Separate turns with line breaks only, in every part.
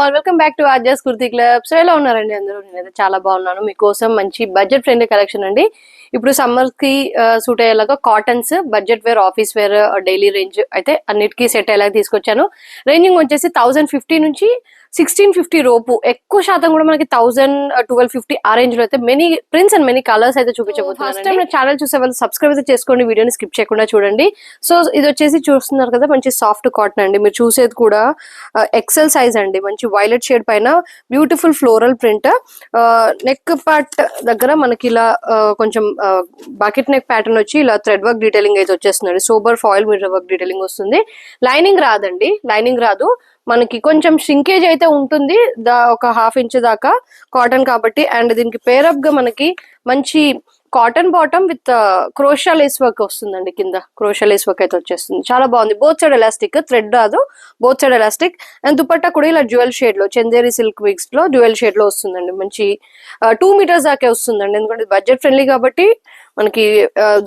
All వెల్కమ్ బ్యాక్ టు ఆర్జస్ కుర్తీ క్లబ్. సో ఎలా ఉన్నారండి అందరూ? నేనైతే చాలా బాగున్నాను. మీకోసం మంచి బడ్జెట్ ఫ్రెండ్లీ కలెక్షన్ అండి. ఇప్పుడు సమ్మర్ కి సూట్ అయ్యేలాగా cottons, budget wear, office wear, daily range అయితే అన్నిటికీ సెట్ అయ్యేలాగా తీసుకొచ్చాను. రేంజింగ్ వచ్చేసి 1050 నుంచి 1650 రోపు. ఎక్కువ శాతం కూడా మనకి 1000, 1250 ఆ రేంజ్ లో అయితే many prints and many colours అయితే చూపించబోతున్నాను. ఫస్ట్ టైం నా ఛానల్ చూసే వాళ్ళు సబ్స్క్రైబ్ అయితే చేసుకోండి, వీడియోని స్కిప్ చేయకుండా చూడండి. సో ఇది వచ్చేసి చూస్తున్నారు కదా, మంచి సాఫ్ట్ కాటన్ అండి. మీరు చూసేది కూడా ఎక్సెల్ సైజ్ అండి. మంచి వైలెట్ షేడ్ పైన beautiful floral print. Neck part దగ్గర మనకి ఇలా కొంచెం బకెట్ నెక్ ప్యాటర్న్ వచ్చి ఇలా థ్రెడ్ వర్క్ డీటెయిలింగ్ అయితే వచ్చేస్తుంది. Sober foil mirror work detailing వస్తుంది. లైనింగ్ రాదండి, లైనింగ్ రాదు. మనకి కొంచెం షింకేజ్ అయితే ఉంటుంది, ఒక ½ ఇంచ్ దాకా కాటన్ కాబట్టి. అండ్ దీనికి పేరప్ గా మనకి మంచి cotton bottom with crochet lace work వస్తుందండి. కింద క్రోషా లేస్ వర్క్ అయితే వచ్చేస్తుంది. చాలా బాగుంది. బోత్ సైడ్ ఎలాస్టిక్, థ్రెడ్ రాదు, both side elastic. And dupatta కూడా ఇలా డ్యూయల్ షేడ్ లో, చందేరి సిల్క్ విగ్స్ లో డ్యూయల్ షేడ్ లో వస్తుందండి. మంచి 2 మీటర్స్ దాకే వస్తుందండి. ఎందుకంటే బడ్జెట్ ఫ్రెండ్లీ కాబట్టి మనకి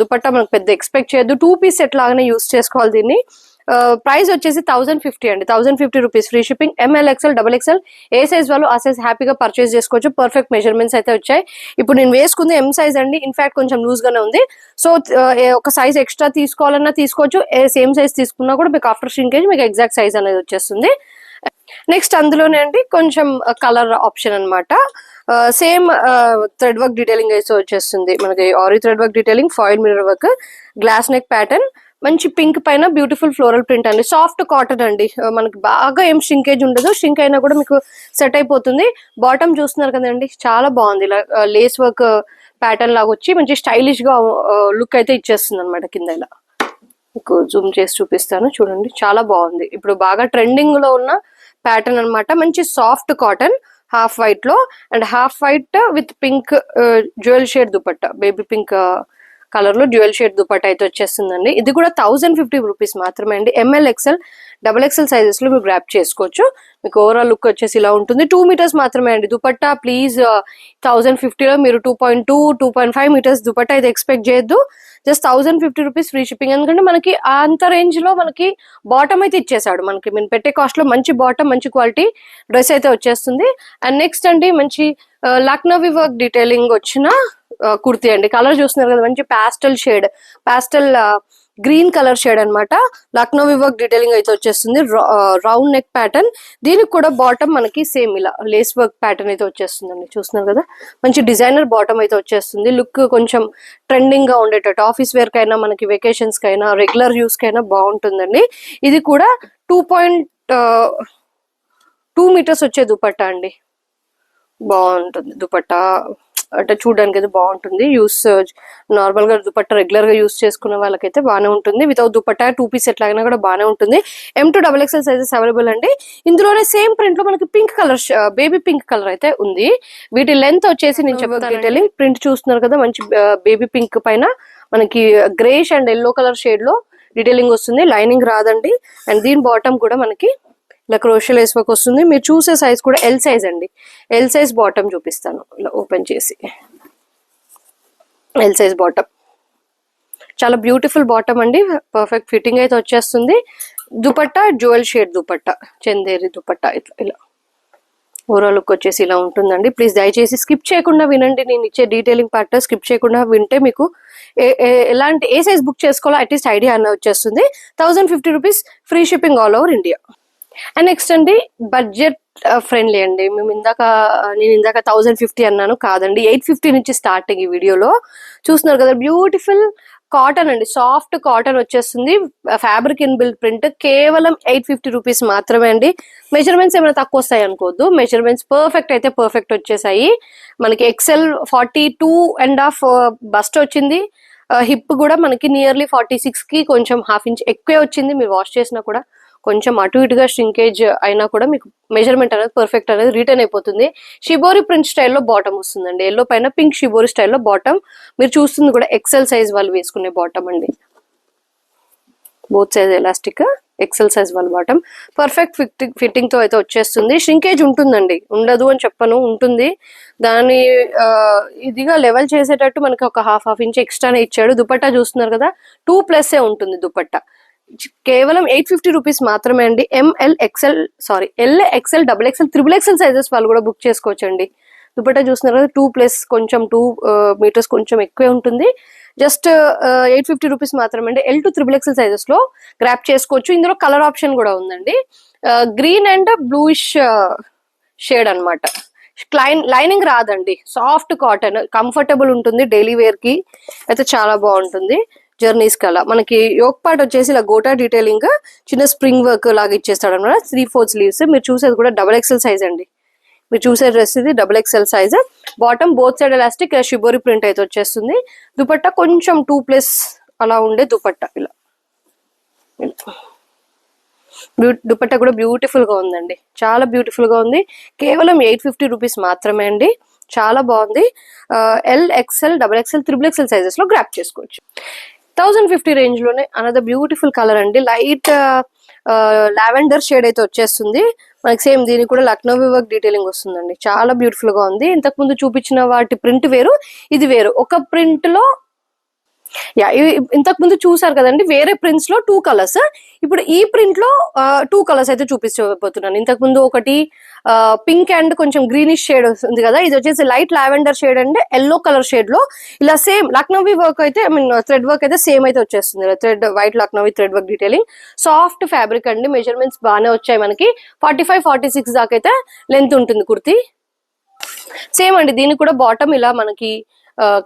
దుపట్టా మనకు పెద్ద ఎక్స్పెక్ట్ చేయొద్దు. 2 పీస్ సెట్ లాగానే యూస్ చేసుకోవాలి దీన్ని. ప్రైస్ వచ్చేసి 1050 అండి. 1050 rupees free shipping. ML, XL, XXL ఏ సైజ్ వాళ్ళు ఆ సైజ్ హ్యాపీగా పర్చేస్ చేసుకోవచ్చు. పర్ఫెక్ట్ మెజర్మెంట్స్ అయితే వచ్చాయి. ఇప్పుడు నేను వేసుకుంది ఎం సైజ్ అండి. ఇన్ఫాక్ట్ కొంచెం లూజ్ గానే ఉంది. సో ఒక సైజ్ ఎక్స్ట్రా తీసుకోవాలన్నా తీసుకోవచ్చు. సేమ్ సైజ్ తీసుకున్నా కూడా మీకు ఆఫ్టర్ షింకేజ్ మీకు ఎగ్జాక్ట్ సైజ్ అనేది వచ్చేస్తుంది. నెక్స్ట్ అందులోనే అండి కొంచెం కలర్ ఆప్షన్ అనమాట. సేమ్ థ్రెడ్ వర్క్ డీటెయిలింగ్ అయితే వచ్చేస్తుంది మనకి. Ary thread work detailing, foil mirror work, glass neck pattern, మంచి పింక్ పైన బ్యూటిఫుల్ ఫ్లోరల్ ప్రింట్ అండి. సాఫ్ట్ కాటన్ అండి. మనకి బాగా ఏం షింకేజ్ ఉండదు. షింక్ అయినా కూడా మీకు సెట్ అయిపోతుంది. బాటమ్ చూస్తున్నారు కదండి, చాలా బాగుంది. ఇలా లేస్ వర్క్ ప్యాటర్న్ లాగా వచ్చి మంచి స్టైలిష్ గా లుక్ అయితే ఇచ్చేస్తుంది అనమాట. కింద ఇలా మీకు జూమ్ చేసి చూపిస్తాను చూడండి, చాలా బాగుంది. ఇప్పుడు బాగా ట్రెండింగ్ లో ఉన్న ప్యాటర్న్ అనమాట. మంచి సాఫ్ట్ కాటన్, హాఫ్ వైట్ లో and half white with pink jewel shade dupatta, baby pink colour లో డ్యూయల్ షేడ్ దుపట్టా అయితే వచ్చేస్తుందండి. ఇది కూడా 1050 రూపీస్ మాత్రమే అండి. ఎంఎల్, ఎక్స్ఎల్, XXL సైజెస్ లో మీరు గ్రాప్ చేసుకోవచ్చు. మీకు ఓవరాల్ లుక్ వచ్చేసి ఇలా ఉంటుంది. 2 మీటర్స్ మాత్రమే అండి దుపట్టా. ప్లీజ్ 1050 లో మీరు 2.2, 2.5 మీటర్స్ దుపట్టా అయితే ఎక్స్పెక్ట్ చేయొద్దు. Just 1050 rupees free shipping. ఎందుకంటే మనకి అంత రేంజ్ లో మనకి బాటమ్ అయితే ఇచ్చేసాడు. మనకి మేము పెట్టే కాస్ట్ లో మంచి బాటమ్, మంచి క్వాలిటీ డ్రెస్ అయితే వచ్చేస్తుంది. అండ్ నెక్స్ట్ అండి మంచి లక్నోవి వర్క్ డీటెయిలింగ్ వచ్చిన కుర్తీ అండి. కలర్ చూస్తున్నారు కదా, మంచి pastel shade, pastel green colour shade అనమాట. లక్నోవి వర్క్ డీటెయిలింగ్ అయితే వచ్చేస్తుంది. Round neck pattern. దీనికి కూడా బాటమ్ మనకి సేమ్ ఇలా లేస్ వర్క్ ప్యాటర్న్ అయితే వచ్చేస్తుందండి. చూస్తున్నారు కదా, మంచి డిజైనర్ బాటమ్ అయితే వచ్చేస్తుంది. లుక్ కొంచెం ట్రెండింగ్ గా ఉండేటట్టు ఆఫీస్ వేర్ కైనా, మనకి వెకేషన్స్ కైనా, రెగ్యులర్ యూస్ కైనా బాగుంటుందండి. ఇది కూడా 2.2 మీటర్స్ వచ్చే దుపట్టా అండి. బాగుంటుంది దుపట్టా అంటే చూడడానికి అయితే బాగుంటుంది. యూస్ నార్మల్ గా దుపట్టా రెగ్యులర్ గా యూస్ చేసుకునే వాళ్ళకైతే బాగానే ఉంటుంది. వితౌట్ దుపట్టా 2 పీస్ ఎట్లాగైనా కూడా బాగానే ఉంటుంది. M2 XXL సైజెస్ అవైలబుల్ అండి. ఇందులోనే సేమ్ ప్రింట్ లో మనకి pink colour, baby pink colour అయితే ఉంది. వీటి లెంత్ వచ్చేసి నేను చెప్తాను డీటెయిలింగ్. ప్రింట్ చూస్తున్నారు కదా, మంచి బేబీ పింక్ పైన మనకి greyish and yellow colour shade లో డీటెయిలింగ్ వస్తుంది. లైనింగ్ రాదండి. అండ్ దీని బాటమ్ కూడా మనకి ఇలా క్రోషియా లేస్ వర్క్ వస్తుంది. మీరు చూసే సైజ్ కూడా ఎల్ సైజ్ అండి. ఎల్ సైజ్ బాటమ్ చూపిస్తాను ఇలా ఓపెన్ చేసి. ఎల్ సైజ్ బాటమ్, చాలా బ్యూటిఫుల్ బాటమ్ అండి. పర్ఫెక్ట్ ఫిట్టింగ్ అయితే వచ్చేస్తుంది. Dupatta jewel shade dupatta, Chanderi dupatta. ఇట్లా ఇలా ఓవరాల్ లుక్ వచ్చేసి ఇలా ఉంటుందండి. ప్లీజ్ దయచేసి స్కిప్ చేయకుండా వినండి. నేను ఇచ్చే డీటెయిలింగ్ పార్ట్ స్కిప్ చేయకుండా వింటే మీకు ఎలాంటి ఏ సైజ్ బుక్ చేసుకోవాలో అట్లీస్ట్ ఐడియా అన్న వచ్చేస్తుంది. 1050 rupees free shipping all over India. And next అండి బడ్జెట్ ఫ్రెండ్లీ అండి. నేను ఇందాక 1050 అన్నాను, కాదండి 850 నుంచి స్టార్టింగ్. ఈ వీడియోలో చూస్తున్నారు కదా, బ్యూటిఫుల్ కాటన్ అండి. సాఫ్ట్ కాటన్ వచ్చేస్తుంది. Fabric in build print. కేవలం 850 రూపీస్ మాత్రమే అండి. మెజర్మెంట్స్ ఏమైనా తక్కువ వస్తాయి అనుకోవద్దు. మెజర్మెంట్స్ పర్ఫెక్ట్ అయితే పర్ఫెక్ట్ వచ్చేసాయి. మనకి XL 42.5 బస్ట్ వచ్చింది. హిప్ కూడా మనకి నియర్లీ 46 కి కొంచెం ½ ఇంచ్ ఎక్కువే వచ్చింది. మీరు వాష్ చేసినా కూడా కొంచెం అటు ఇటుగా ష్రింకేజ్ అయినా కూడా మీకు మెజర్మెంట్ అనేది పర్ఫెక్ట్ అనేది రిటర్న్ అయిపోతుంది. షిబోరి ప్రింట్ స్టైల్లో బాటమ్ వస్తుందండి. ఎల్లో పైన పింక్ షిబోరి స్టైల్లో బాటమ్. మీరు చూస్తుంది కూడా XL సైజ్ వాళ్ళు వేసుకునే బాటమ్ అండి. Both size elastic, XL size వాళ్ళ బాటమ్. పర్ఫెక్ట్ ఫిట్టింగ్ తో అయితే వచ్చేస్తుంది. ష్రింకేజ్ ఉంటుందండి, ఉండదు అని చెప్పను, ఉంటుంది. దాన్ని ఇదిగా లెవెల్ చేసేటట్టు మనకి ఒక ½ ఇంచ్ ఎక్స్ట్రానే ఇచ్చాడు. దుపట్టా చూస్తున్నారు కదా, 2+ ఉంటుంది దుపట్టా. కేవలం 850 రూపీస్ మాత్రమే అండి. L XL double XL triple XL sizes వాళ్ళు కూడా బుక్ చేసుకోవచ్చండి. దుపట్టా చూస్తున్నారు కదా 2+ కొంచెం 2 మీటర్స్ కొంచెం ఎక్కువే ఉంటుంది. జస్ట్ 850 రూపీస్ మాత్రమే అండి. L to triple XL sizes లో గ్రాప్ చేసుకోవచ్చు. ఇందులో కలర్ ఆప్షన్ కూడా ఉందండి. గ్రీన్ అండ్ బ్లూయిష్ షేడ్ అనమాట. లైనింగ్ రాదండి, సాఫ్ట్ కాటన్, కంఫర్టబుల్ ఉంటుంది. డైలీ వేర్ కి అయితే చాలా బాగుంటుంది. జర్నీస్ కలా మనకి యోక్ పార్ట్ వచ్చేసి ఇలా గోటా డీటెయిలింగ్ చిన్న స్ప్రింగ్ వర్క్ లాగా ఇచ్చేస్తాడు అనమాట. 3/4 స్లీవ్స్. మీరు చూసేది కూడా డబుల్ ఎక్సెల్ సైజ్ అండి. మీరు చూసే డ్రెస్ ఇది double XL size. Bottom both side elastic shibori print అయితే వచ్చేస్తుంది. దుపట్టా కొంచెం 2+ అలా ఉండే దుపట్టా ఇలా. దుపట్టా కూడా బ్యూటిఫుల్ గా ఉందండి, చాలా బ్యూటిఫుల్ గా ఉంది. కేవలం 850 రూపీస్ మాత్రమే అండి. చాలా బాగుంది. L XL double XL triple XL sizes లో గ్రాప్ చేసుకోవచ్చు. 1050 రేంజ్ లోనే అనదర్ బ్యూటిఫుల్ కలర్ అండి. లైట్ లావెండర్ షేడ్ అయితే వచ్చేస్తుంది మనకి. సేమ్ దీనికి కూడా లక్నోవి వర్క్ డీటెయిలింగ్ వస్తుందండి. చాలా బ్యూటిఫుల్ గా ఉంది. ఇంతకు ముందు చూపించిన వాటి ప్రింట్ వేరు, ఇది వేరు. ఒక ప్రింట్ లో ఇంతకు ముందు చూసారు కదండి, వేరే ప్రింట్స్ లో 2 కలర్స్. ఇప్పుడు ఈ ప్రింట్ లో 2 కలర్స్ అయితే చూపించబోతున్నాను. ఇంతకు ముందు ఒకటి పింక్ అండ్ కొంచెం గ్రీనిష్ షేడ్ ఉంది కదా, ఇది వచ్చేసి light lavender shade and yellow colour shade లో ఇలా సేమ్ లక్నోవి వర్క్ అయితే థ్రెడ్ వర్క్ అయితే సేమ్ అయితే వచ్చేస్తుంది. Thread white Lucknowi thread work detailing. Soft fabric అండి. మెజర్మెంట్స్ బాగానే వచ్చాయి మనకి. 45-46 దాకా అయితే లెంత్ ఉంటుంది కుర్తీ. సేమ్ అండి, దీనికి కూడా బాటమ్ ఇలా మనకి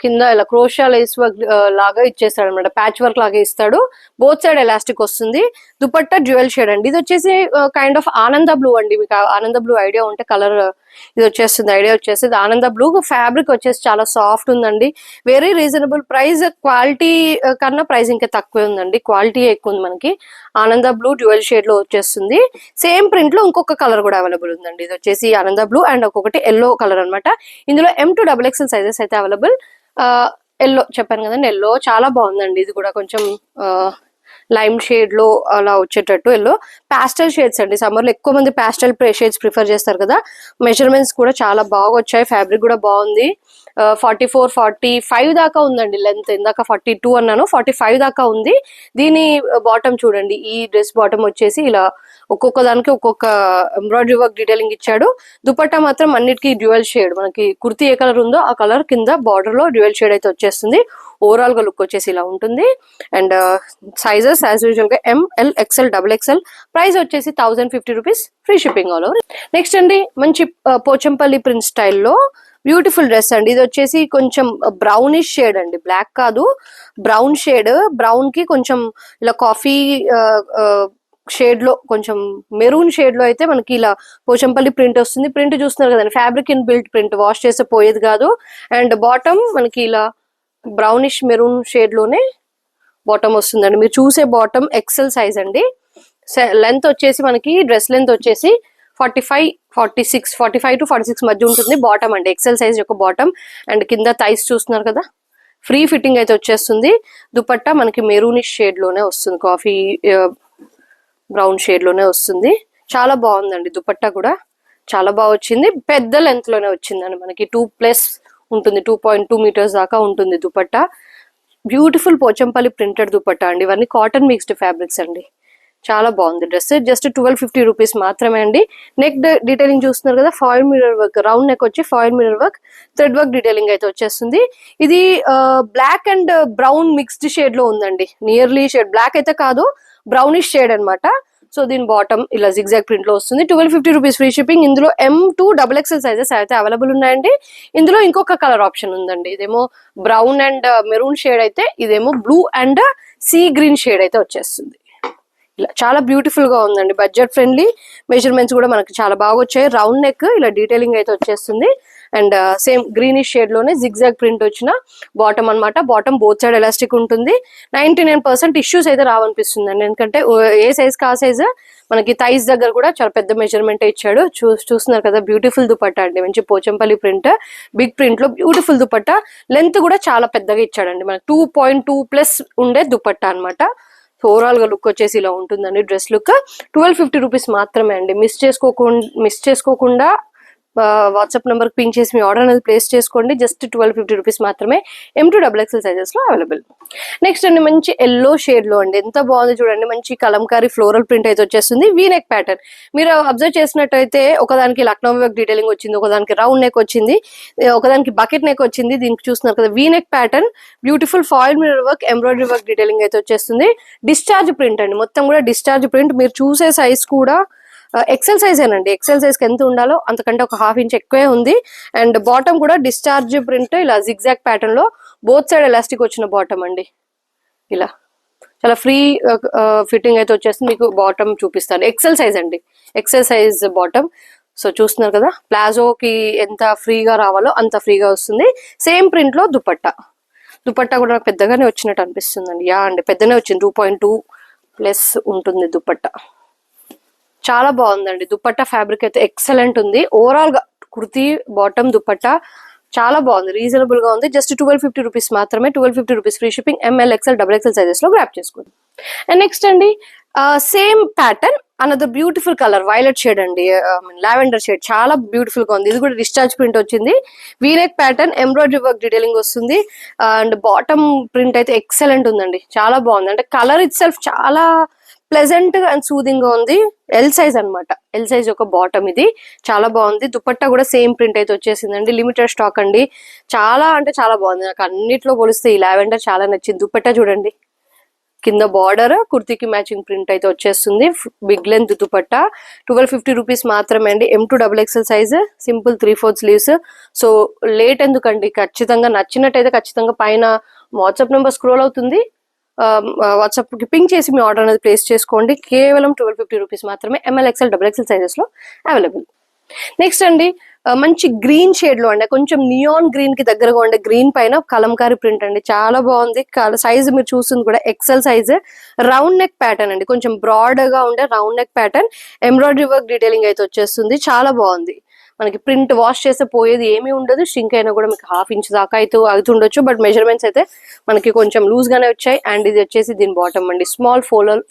కింద ఇలా క్రోషా లేస్ వర్క్ లాగా ఇచ్చేస్తాడు అనమాట. ప్యాచ్ వర్క్ లాగా ఇస్తాడు. బోత్ సైడ్ ఎలాస్టిక్ వస్తుంది. దుపట్టా డ్యూయల్ షేడ్ అండి. ఇది వచ్చేసి కైండ్ ఆఫ్ ఆనంద బ్లూ అండి. మీకు ఆనంద బ్లూ ఐడియా ఉంటే కలర్ ఇది వచ్చేస్తుంది, ఐడియా వచ్చేస్తుంది. ఆనంద బ్లూ ఫ్యాబ్రిక్ వచ్చేసి చాలా సాఫ్ట్ ఉందండి. Very reasonable price. క్వాలిటీ కన్నా ప్రైస్ ఇంకా తక్కువే ఉందండి. క్వాలిటీ ఎక్కువ ఉంది మనకి. ఆనంద బ్లూ డ్యూయల్ షేడ్ లో వచ్చేస్తుంది. సేమ్ ప్రింట్ లో ఇంకొక కలర్ కూడా అవైలబుల్ ఉందండి. ఇది వచ్చేసి ఆనంద బ్లూ అండ్ ఒక్కొక్కటి ఎల్లో కలర్ అనమాట. ఇందులో M to XXL సైజెస్ అయితే అవైలబుల్. ఎల్లో చెప్పాను కదండి, ఎల్లో చాలా బాగుందండి. ఇది కూడా కొంచెం లైమ్ షేడ్ లో అలా వచ్చేటట్టు ఎల్లో. పాస్టల్ షేడ్స్ అండి. సమ్మర్ లో ఎక్కువ మంది పాస్టల్ షేడ్స్ ప్రిఫర్ చేస్తారు కదా. మెజర్మెంట్స్ కూడా చాలా బాగా వచ్చాయి. ఫ్యాబ్రిక్ కూడా బాగుంది. 44-45 దాకా ఉందండి లెంత్. ఇందాక 42 అన్నాను, 45 దాకా ఉంది. దీని బాటమ్ చూడండి. ఈ డ్రెస్ బాటమ్ వచ్చేసి ఇలా ఒక్కొక్క దానికి ఒక్కొక్క ఎంబ్రాయిడరీ వర్క్ డీటెయిలింగ్ ఇచ్చాడు. దుపట్టా మాత్రం అన్నిటికీ డ్యూయల్ షేడ్. మనకి కుర్తీ ఏ కలర్ ఉందో ఆ కలర్ కింద బార్డర్ లో డ్యూయల్ షేడ్ అయితే వచ్చేస్తుంది. ఓవరాల్ గా లుక్ వచ్చేసి ఇలా ఉంటుంది. అండ్ సైజెస్ యాజ్ యూజువల్ గా ML XL XXL. ప్రైస్ వచ్చేసి 1050 rupees. Free shipping all over. Next అండి, మంచి పోచంపల్లి ప్రింట్ స్టైల్లో బ్యూటిఫుల్ డ్రెస్ అండి. ఇది వచ్చేసి కొంచెం బ్రౌనిష్ షేడ్ అండి, బ్లాక్ కాదు, బ్రౌన్ షేడ్. బ్రౌన్ కి కొంచెం ఇలా కాఫీ షేడ్ లో కొంచెం మెరూన్ షేడ్ లో అయితే మనకి ఇలా పోచంపల్లి ప్రింట్ వస్తుంది. ప్రింట్ చూస్తున్నారు కదండి, fabric in built print, wash చేస్తే పోయేది కాదు. అండ్ బాటమ్ మనకి ఇలా బ్రౌనిష్ మెరూన్ షేడ్ లోనే బాటమ్ వస్తుందండి. మీరు చూసే బాటమ్ ఎక్సెల్ సైజ్ అండి. లెంత్ వచ్చేసి మనకి డ్రెస్ లెంత్ వచ్చేసి 45 to 46 మధ్య ఉంటుంది. బాటమ్ అండి, ఎక్సెల్ సైజ్ యొక్క బాటమ్. అండ్ కింద థైస్ చూస్తున్నారు కదా, ఫ్రీ ఫిట్టింగ్ అయితే వచ్చేస్తుంది. దుపట్టా మనకి మెరూనిష్ షేడ్ లోనే వస్తుంది, కాఫీ బ్రౌన్ షేడ్ లోనే వస్తుంది. చాలా బాగుందండి. దుపట్టా కూడా చాలా బాగా వచ్చింది. పెద్ద లెంత్ లోనే వచ్చిందండి. మనకి 2+ ఉంటుంది, 2.2 మీటర్స్ దాకా ఉంటుంది దుపట్టా. బ్యూటిఫుల్ పోచంపల్లి ప్రింటెడ్ దుపట్టా అండి. ఇవన్నీ కాటన్ మిక్స్డ్ ఫ్యాబ్రిక్స్ అండి. చాలా బాగుంది డ్రెస్. జస్ట్ 1250 రూపీస్ మాత్రమే అండి. నెక్ డీటెయిలింగ్ చూస్తున్నారు కదా, foil mirror work, round neck వచ్చి foil mirror work, thread work detailing అయితే వచ్చేస్తుంది. ఇది black and brown mixed shade లో ఉందండి. నియర్లీ షేడ్ బ్లాక్ అయితే కాదు, బ్రౌనిష్ షేడ్ అనమాట. సో దీని బాటమ్ ఇలా జిగ్జాగ్ ప్రింట్ లో వస్తుంది. 1250 రూపీస్ ఫ్రీ షిప్పింగ్. ఇందులో M to XXL సైజెస్ అయితే అవైలబుల్ ఉన్నాయండి. ఇందులో ఇంకొక కలర్ ఆప్షన్ ఉందండి. ఇదేమో బ్రౌన్ అండ్ మెరూన్ షేడ్ అయితే, ఇదేమో blue and sea green shade అయితే వచ్చేస్తుంది. ఇలా చాలా బ్యూటిఫుల్ గా ఉందండి. Budget friendly. మెజర్మెంట్స్ కూడా మనకి చాలా బాగా వచ్చాయి. రౌండ్ నెక్ ఇలా డీటెయిలింగ్ అయితే వచ్చేస్తుంది. అండ్ సేమ్ గ్రీనిష్ షేడ్ లోనే జిగ్జాగ్ ప్రింట్ వచ్చిన బాటమ్ అనమాట. బాటమ్ బోత్ సైడ్ ఎలాస్టిక్ ఉంటుంది. 99% ఇష్యూస్ అయితే రావనిపిస్తుంది అండి. ఎందుకంటే ఏ సైజ్ కా సైజ్ మనకి థైస్ దగ్గర కూడా చాలా పెద్ద మెజర్మెంట్ ఇచ్చాడు. చూస్తున్నారు కదా, బ్యూటిఫుల్ దుపట్టా అండి. మంచి పోచంపల్లి ప్రింట్, బిగ్ ప్రింట్ లో బ్యూటిఫుల్ దుపట్టా. లెంత్ కూడా చాలా పెద్దగా ఇచ్చాడండి. మనకి 2.2+ ఉండే దుపట్టా అనమాట. ఓవరాల్ గా లుక్ వచ్చేసి ఇలా ఉంటుందండి డ్రెస్ లుక్. 1250 రూపీస్ మాత్రమే అండి. మిస్ చేసుకోకుండా వాట్సాప్ నెంబర్ పింక్ చేసి మీ ఆర్డర్ అనేది ప్లేస్ చేసుకోండి. జస్ట్ 1250 రూపీస్ మాత్రమే. M2XXL సైజెస్ లో అవైలబుల్. నెక్స్ట్ అండి మంచి ఎల్లో షేడ్ లో అండి, ఎంత బాగుంది చూడండి. మంచి కలంకారీ ఫ్లోరల్ ప్రింట్ అయితే వచ్చేస్తుంది. వీ నెక్ ప్యాటర్న్ మీరు అబ్జర్వ్ చేసినట్టయితే ఒకదానికి లక్నో వర్క్ డీటెయిలింగ్ వచ్చింది, ఒకదానికి రౌండ్ నెక్ వచ్చింది, ఒకదానికి బకెట్ నెక్ వచ్చింది. దీనికి చూస్తున్నారు కదా V neck pattern, beautiful foil mirror work, embroidery work detailing అయితే వచ్చేస్తుంది. డిశ్చార్జ్ ప్రింట్ అండి, మొత్తం కూడా డిశ్చార్జ్ ప్రింట్. మీరు చూసే సైజ్ కూడా ఎక్సెల్ సైజ్ ఏనండి. ఎక్సెల్ సైజ్ కి ఎంత ఉండాలో అంతకంటే ఒక ½ ఇంచ్ ఎక్కువే ఉంది. అండ్ బాటమ్ కూడా డిశ్చార్జ్ ప్రింట్, ఇలా జిగ్జాగ్ ప్యాటర్న్ లో బోత్ సైడ్ ఎలాస్టిక్ వచ్చిన బాటమ్ అండి. ఇలా చాలా ఫ్రీ ఫిట్టింగ్ అయితే వచ్చేస్తుంది. మీకు బాటమ్ చూపిస్తాను. ఎక్సెల్ సైజ్ అండి, ఎక్సెల్ సైజ్ బాటమ్. సో చూస్తున్నారు కదా ప్లాజోకి ఎంత ఫ్రీగా రావాలో అంత ఫ్రీగా వస్తుంది. సేమ్ ప్రింట్ లో దుపట్టా. దుపట్టా కూడా నాకు పెద్దగానే వచ్చినట్టు అనిపిస్తుందండి. యా అండి పెద్దనే వచ్చింది, 2.2 ప్లస్ ఉంటుంది దుపట్టా. చాలా బాగుందండి దుపట్టా. ఫ్యాబ్రిక్ అయితే ఎక్సలెంట్ ఉంది. ఓవరాల్ గా కుర్తీ బాటమ్ దుపట్టా చాలా బాగుంది, రీజనబుల్ గా ఉంది. జస్ట్ 1250 రూపీస్ మాత్రమే. 1250 rupees free shipping. ML XL XXL sizes లో గ్రాప్ చేసుకోండి. అండ్ నెక్స్ట్ అండి same pattern, another beautiful colour violet shade అండి, లావెండర్ షేడ్. చాలా బ్యూటిఫుల్ గా ఉంది. ఇది కూడా డిశ్చార్జ్ ప్రింట్ వచ్చింది. V-neck pattern, embroidery work detailing వస్తుంది. అండ్ బాటమ్ ప్రింట్ అయితే ఎక్సలెంట్ ఉందండి, చాలా బాగుంది. అంటే కలర్ ఇట్ సెల్ఫ్ చాలా ప్లెజెంట్ అండ్ సూదింగ్ గా ఉంది. ఎల్ సైజ్ అనమాట, ఎల్ సైజ్ ఒక బాటమ్. ఇది చాలా బాగుంది. దుపట్టా కూడా సేమ్ ప్రింట్ అయితే వచ్చేసిందండి. లిమిటెడ్ స్టాక్ అండి. చాలా అంటే చాలా బాగుంది. నాకు అన్నిట్లో పోలిస్తే ఈ లావెండర్ చాలా నచ్చింది. దుపట్టా చూడండి, కింద బార్డర్ కుర్తీకి మ్యాచింగ్ ప్రింట్ అయితే వచ్చేస్తుంది. Big length dupatta. 1250 రూపీస్ మాత్రమే అండి. M2XXL size, simple 3/4 sleeves. So late ఎందుకండి, ఖచ్చితంగా నచ్చినట్టయితే ఖచ్చితంగా పైన వాట్సాప్ నెంబర్ స్క్రోల్ అవుతుంది, వాట్సాప్ కి పింక్ చేసి మీ ఆర్డర్ అనేది ప్లేస్ చేసుకోండి. కేవలం 1250 రూపీస్ మాత్రమే. ML XL XXL సైజెస్ లో అవైలబుల్. నెక్స్ట్ అండి మంచి గ్రీన్ షేడ్ లో అండి, కొంచెం నియాన్ గ్రీన్ కి దగ్గరగా ఉండే గ్రీన్ పైన కలంకారీ ప్రింట్ అండి, చాలా బాగుంది. సైజ్ మీరు చూస్తుంది కూడా XL size. Round neck pattern అండి, కొంచెం బ్రాడ్ గా ఉండే round neck pattern. Embroidery work detailing అయితే వచ్చేస్తుంది. చాలా బాగుంది. మనకి ప్రింట్ వాష్ చేస్తే పోయేది ఏమీ ఉండదు. షింక్ అయినా కూడా మీకు ½ ఇంచ్ దాకా అయితే అవుతుండొచ్చు. బట్ మెజర్మెంట్స్ అయితే మనకి కొంచెం లూజ్ గానే వచ్చాయి. అండ్ ఇది వచ్చేసి దీని బాటమ్ అండి, స్మాల్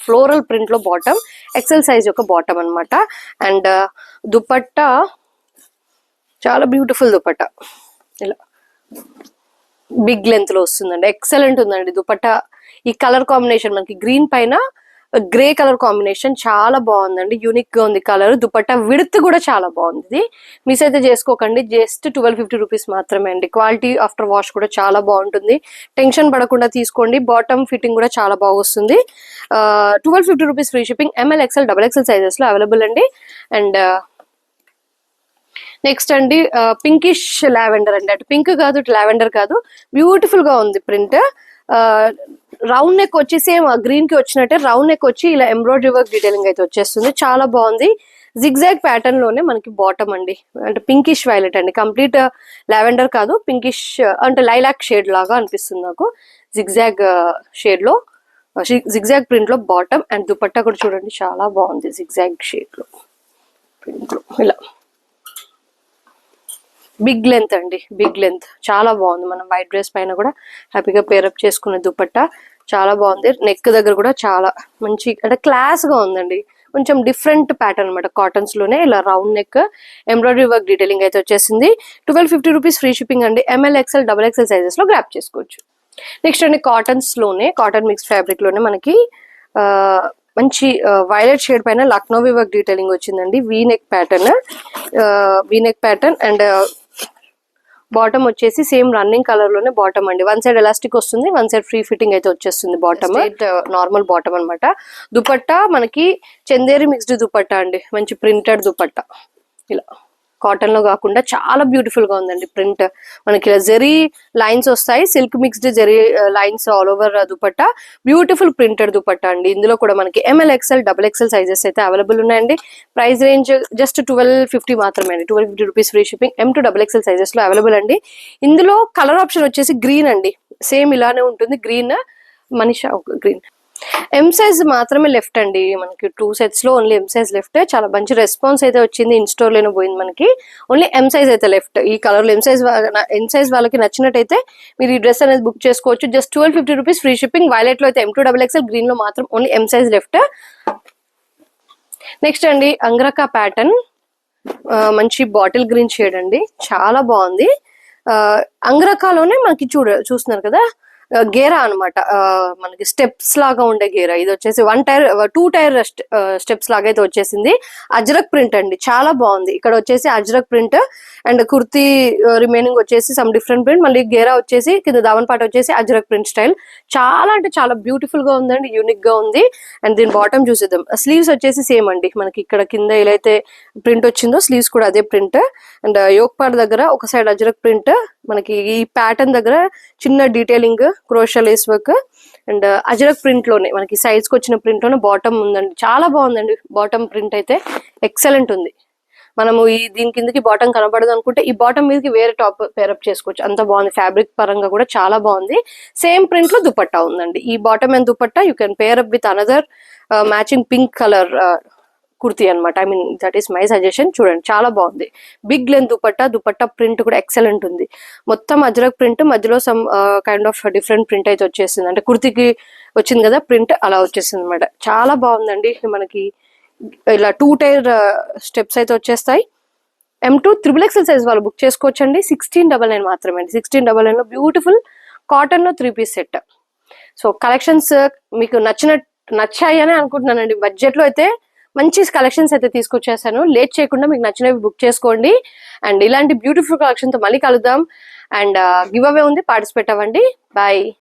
ఫ్లోరల్ ప్రింట్ లో బాటమ్, ఎక్సెల్ సైజ్ యొక్క బాటమ్ అనమాట. అండ్ దుపట్టా చాలా బ్యూటిఫుల్ దుపట్టా, ఇలా బిగ్ లెంత్ లో వస్తుందండి. ఎక్సలెంట్ ఉందండి దుపట్టా. ఈ కలర్ కాంబినేషన్ మనకి గ్రీన్ పైన గ్రే కలర్ కాంబినేషన్ చాలా బాగుందండి. యూనిక్ గా ఉంది కలర్. దుపట్టా విడ్త్ కూడా చాలా బాగుంది. మిస్ అయితే చేసుకోకండి. జస్ట్ 1250 రూపీస్ మాత్రమే అండి. క్వాలిటీ ఆఫ్టర్ వాష్ కూడా చాలా బాగుంటుంది. టెన్షన్ పడకుండా తీసుకోండి. బాటమ్ ఫిట్టింగ్ కూడా చాలా బాగా వస్తుంది. 1250 rupees free shipping. ML XL XXL sizes లో అవైలబుల్ అండి. అండ్ నెక్స్ట్ అండి పింకిష్ లావెండర్ అండి, అటు పింక్ కాదు ఇటు లావెండర్ కాదు, బ్యూటిఫుల్ గా ఉంది ప్రింట్. రౌండ్ నెక్ వచ్చి సేమ్ గ్రీన్ కి వచ్చినట్టే రౌండ్ నెక్ వచ్చి ఇలా ఎంబ్రాయిడరీ వర్క్ డీటెయిలింగ్ అయితే వచ్చేస్తుంది. చాలా బాగుంది. జిగ్జాగ్ ప్యాటర్న్ లోనే మనకి బాటమ్ అండి, అంటే పింకిష్ వైలెట్ అండి, కంప్లీట్ లావెండర్ కాదు, పింకిష్ అంటే లైలాక్ షేడ్ లాగా అనిపిస్తుంది నాకు. జిగ్జాగ్ షేడ్ లో, జిగ్జాగ్ ప్రింట్ లో బాటమ్. అండ్ దుపట్టా కూడా చూడండి చాలా బాగుంది, జిగ్జాగ్ షేడ్ లో ప్రింట్ లో ఇలా బిగ్ లెంత్ అండి, బిగ్ లెంత్ చాలా బాగుంది. మనం వైట్ డ్రెస్ పైన కూడా హ్యాపీగా పేరప్ చేసుకునే దుపట్టా చాలా బాగుంది. నెక్ దగ్గర కూడా చాలా మంచి అంటే క్లాస్ గా ఉందండి. కొంచెం డిఫరెంట్ ప్యాటర్న్ అనమాట. కాటన్స్ లోనే ఇలా round neck, embroidery work detailing అయితే వచ్చేసింది. 1250 రూపీస్ ఫ్రీ షిప్పింగ్ అండి. ML XL XXL సైజెస్ లో గ్రాప్ చేసుకోవచ్చు. నెక్స్ట్ అండి కాటన్స్ లోనే, కాటన్ మిక్స్ ఫ్యాబ్రిక్ లోనే మనకి మంచి వైలెట్ షేడ్ పైన లక్నోవి వర్క్ డీటెయిలింగ్ వచ్చిందండి. వీనెక్ ప్యాటర్న్ అండ్ బాటమ్ వచ్చేసి సేమ్ రన్నింగ్ కలర్ లోనే బాటమ్ అండి. వన్ సైడ్ ఎలాస్టిక్ వస్తుంది, వన్ సైడ్ ఫ్రీ ఫిట్టింగ్ అయితే వచ్చేస్తుంది. బాటమ్ నార్మల్ బాటమ్ అనమాట. దుపట్టా మనకి చందేరి మిక్స్డ్ దుపట్టా అండి, మంచి ప్రింటెడ్ దుపట్టా. ఇలా కాటన్ లో కాకుండా చాలా బ్యూటిఫుల్ గా ఉందండి ప్రింట్. మనకి ఇలా జెరీ లైన్స్ వస్తాయి, silk mixed zari lines all over dupatta. Beautiful printed dupatta అండి. ఇందులో కూడా మనకి ML XL XXL సైజెస్ అయితే అవైలబుల్ ఉన్నాయండి. ప్రైస్ రేంజ్ జస్ట్ 1250 మాత్రమే అండి. 1250 rupees free shipping. M2XXL sizes లో అవైలబుల్ అండి. ఇందులో కలర్ ఆప్షన్ వచ్చేసి గ్రీన్ అండి, సేమ్ ఇలానే ఉంటుంది. Green Manisha green. M size మాత్రమే లెఫ్ట్ అండి. మనకి 2 సెట్స్ లో ఓన్లీ ఎం సైజ్ లెఫ్ట్. చాలా మంచి రెస్పాన్స్ అయితే వచ్చింది. ఇన్ స్టోర్ లోనే పోయింది మనకి. ఓన్లీ ఎం సైజ్ అయితే లెఫ్ట్. ఈ కలర్ లో ఎం సైజ్ వాళ్ళకి నచ్చినట్టయితే మీరు ఈ డ్రెస్ అనేది బుక్ చేసుకోవచ్చు. Just 1250 rupees free shipping. Violet లో అయితే M2XXL, గ్రీన్ లో మాత్రం only M size left. Next అండి అంగ్రకా ప్యాటర్న్, మంచి బాటిల్ గ్రీన్ షేడ్ అండి, చాలా బాగుంది. అంగరకాలోనే మనకి చూస్తున్నారు కదా, గేరా అనమాట. మనకి స్టెప్స్ లాగా ఉండే గేరా. ఇది వచ్చేసి 1 టైర్ 2 టైర్ స్టెప్స్ లాగా అయితే వచ్చేసింది. అజ్రక్ ప్రింట్ అండి, చాలా బాగుంది. ఇక్కడ వచ్చేసి ajrak print and kurti remaining వచ్చేసి సమ్ డిఫరెంట్ ప్రింట్, మళ్ళీ గేరా వచ్చేసి కింద దావన్ పాట వచ్చేసి అజ్రక్ ప్రింట్ స్టైల్. చాలా అంటే చాలా బ్యూటిఫుల్ గా ఉందండి, యూనిక్ గా ఉంది. అండ్ దీని బాటమ్ చూసేద్దాం. స్లీవ్స్ వచ్చేసి సేమ్ అండి, మనకి ఇక్కడ కింద ఎలా అయితే ప్రింట్ వచ్చిందో స్లీవ్స్ కూడా అదే ప్రింట్. అండ్ యోక్ పార్ట్ దగ్గర ఒక సైడ్ అజ్రక్ ప్రింట్, మనకి ఈ ప్యాటర్న్ దగ్గర చిన్న detailing crochet lace work and ajrak print లోనే మనకి సైజ్ కి వచ్చిన ప్రింట్ లోనే బాటమ్ ఉందండి. చాలా బాగుందండి బాటమ్ ప్రింట్ అయితే, ఎక్సలెంట్ ఉంది. మనము దీని కిందకి బాటమ్ కనబడదు అనుకుంటే ఈ బాటమ్ మీదకి వేరే టాప్ పేరప్ చేసుకోవచ్చు, అంత బాగుంది. ఫ్యాబ్రిక్ పరంగా కూడా చాలా బాగుంది. సేమ్ ప్రింట్ లో దుపట్టా ఉందండి. ఈ bottom and dupatta you can pair up with another matching pink colour kurti అనమాట. I mean that is my suggestion. చూడండి చాలా బాగుంది. బిగ్ లెంత్ దుపట్టా ప్రింట్ కూడా ఎక్సలెంట్ ఉంది. మొత్తం అజ్రక్ ప్రింట్, మధ్యలో some kind of different print అయితే వచ్చేసింది. అంటే కుర్తీకి వచ్చింది కదా ప్రింట్, అలా వచ్చేసింది అనమాట. చాలా బాగుందండి. మనకి ఇలా 2 టైర్ స్టెప్స్ అయితే వచ్చేస్తాయి. M2 XXL సైజ్ వాళ్ళు బుక్ చేసుకోవచ్చండి. 1699 మాత్రమే అండి. 1699 లో బ్యూటిఫుల్ కాటన్ లో 3 పీస్ సెట్. సో కలెక్షన్స్ మీకు నచ్చాయి అని అనుకుంటున్నానండి. బడ్జెట్ లో అయితే మంచి కలెక్షన్స్ అయితే తీసుకొచ్చేసాను. లేట్ చేయకుండా మీకు నచ్చినవి బుక్ చేసుకోండి. అండ్ ఇలాంటి బ్యూటిఫుల్ కలెక్షన్ తో మళ్ళీ కలుద్దాం. అండ్ గివ్ అవే ఉంది, పార్టిసిపేట్ అవ్వండి. బాయ్.